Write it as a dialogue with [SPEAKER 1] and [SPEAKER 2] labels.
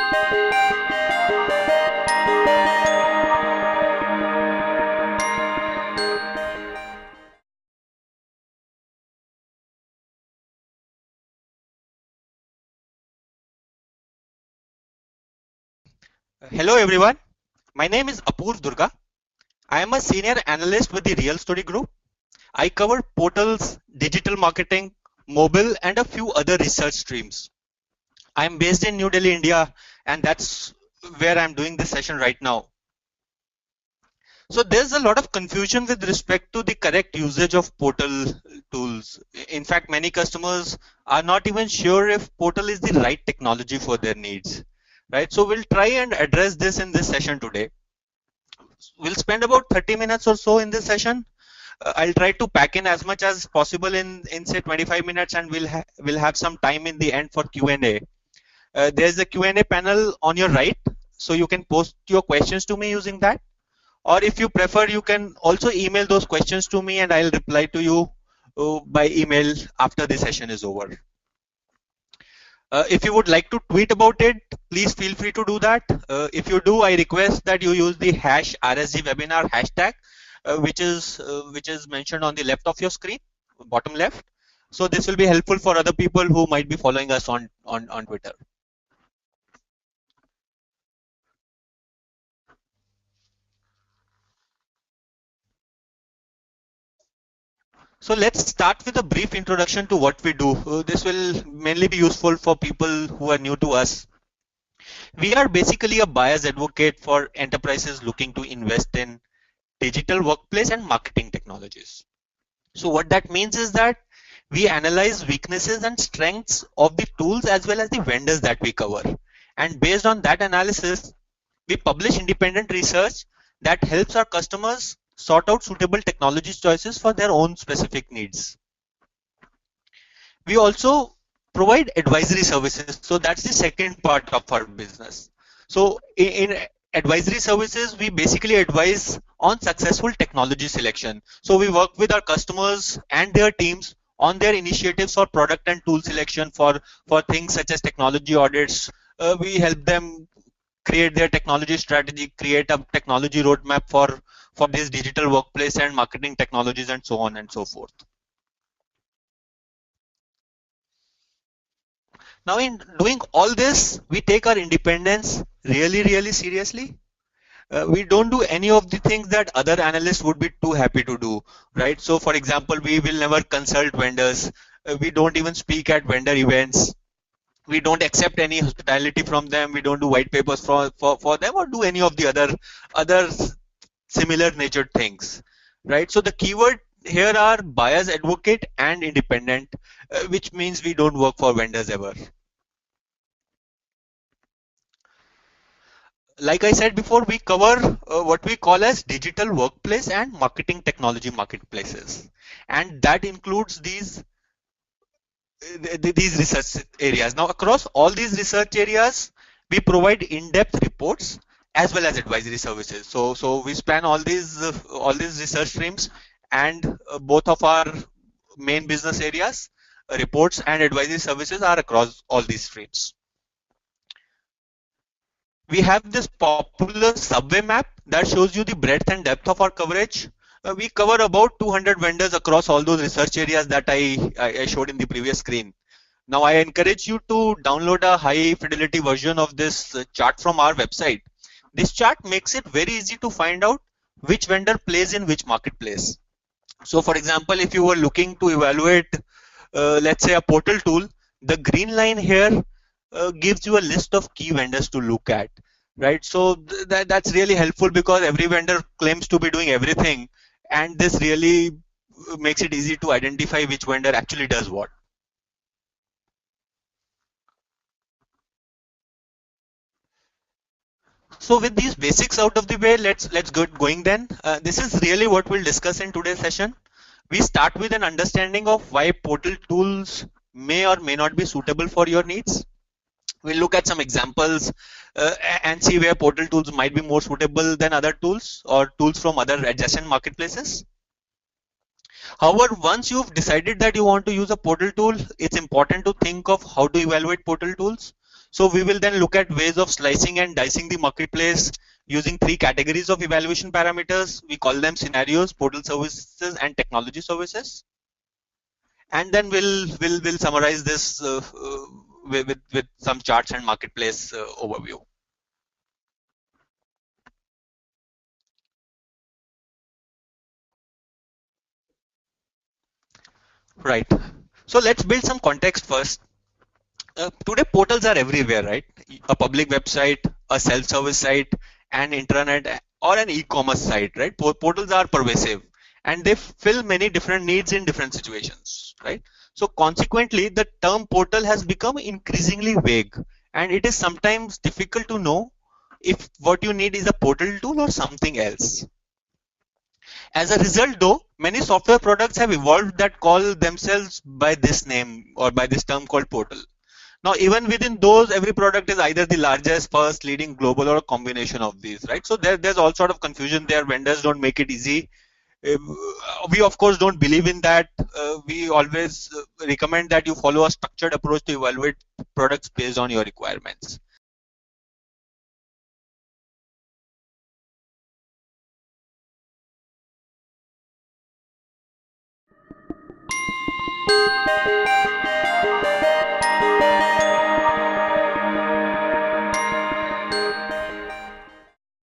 [SPEAKER 1] Hello everyone, my name is Apurv Durga. I am a senior analyst with the Real Story Group. I cover portals, digital marketing, mobile, and a few other research streams. I am based in New Delhi, India, and that's where I'm doing this session right now. So there's a lot of confusion with respect to the correct usage of portal tools. In fact, many customers are not even sure if portal is the right technology for their needs. Right? So we'll try and address this in this session today. We'll spend about 30 minutes or so in this session. I'll try to pack in as much as possible in say 25 minutes, and we'll have some time in the end for Q&A. There's a Q&A panel on your right, so you can post your questions to me using that. Or if you prefer, you can also email those questions to me, and I'll reply to you by email after the session is over. If you would like to tweet about it, please feel free to do that. If you do, I request that you use the hash RSG webinar hashtag, which is mentioned on the left of your screen, bottom left. So this will be helpful for other people who might be following us on Twitter. So let's start with a brief introduction to what we do. This will mainly be useful for people who are new to us. We are basically a buyer's advocate for enterprises looking to invest in digital workplace and marketing technologies. So what that means is that we analyze weaknesses and strengths of the tools as well as the vendors that we cover. And based on that analysis, we publish independent research that helps our customers sort out suitable technology choices for their own specific needs. We also provide advisory services. So that's the second part of our business. So in advisory services, we basically advise on successful technology selection. So we work with our customers and their teams on their initiatives for product and tool selection for things such as technology audits. We help them create their technology strategy, create a technology roadmap for this digital workplace and marketing technologies, and so on and so forth. Now, in doing all this, we take our independence really, really seriously. We don't do any of the things that other analysts would be too happy to do, right? So, for example, we will never consult vendors. We don't even speak at vendor events. We don't accept any hospitality from them. We don't do white papers for them or do any of the other similar natured things, right? So the keyword here are buyer's advocate and independent, which means we don't work for vendors ever. Like I said before, we cover what we call as digital workplace and marketing technology marketplaces, and that includes these research areas. Now, across all these research areas, we provide in-depth reports as well as advisory services. So we span all these research streams, and both of our main business areas, reports and advisory services, are across all these streams. We have this popular subway map that shows you the breadth and depth of our coverage. We cover about 200 vendors across all those research areas that I showed in the previous screen. Now, I encourage you to download a high fidelity version of this chart from our website. This chart makes it very easy to find out which vendor plays in which marketplace. So, for example, if you were looking to evaluate, let's say, a portal tool, the green line here gives you a list of key vendors to look at, right? So that's really helpful because every vendor claims to be doing everything, and this really makes it easy to identify which vendor actually does what. So with these basics out of the way, let's get going then. This is really what we'll discuss in today's session. We start with an understanding of why portal tools may or may not be suitable for your needs. We'll look at some examples and see where portal tools might be more suitable than other tools or tools from other adjacent marketplaces. However, once you've decided that you want to use a portal tool, it's important to think of how to evaluate portal tools. So we will then look at ways of slicing and dicing the marketplace using three categories of evaluation parameters. We call them scenarios, portal services, and technology services. And then we'll summarize this with some charts and marketplace overview. Right. So let's build some context first. Today portals are everywhere, right? A public website, a self-service site, an intranet, or an e-commerce site, right? Portals are pervasive and they fill many different needs in different situations, right? So consequently, the term portal has become increasingly vague, and it is sometimes difficult to know if what you need is a portal tool or something else. As a result, though, many software products have evolved that call themselves by this name or by this term called portal. Now, even within those, every product is either the largest, first, leading, global, or a combination of these, right? So there's all sort of confusion there. Vendors don't make it easy. Uh, We, of course, don't believe in that. We always recommend that you follow a structured approach to evaluate products based on your requirements.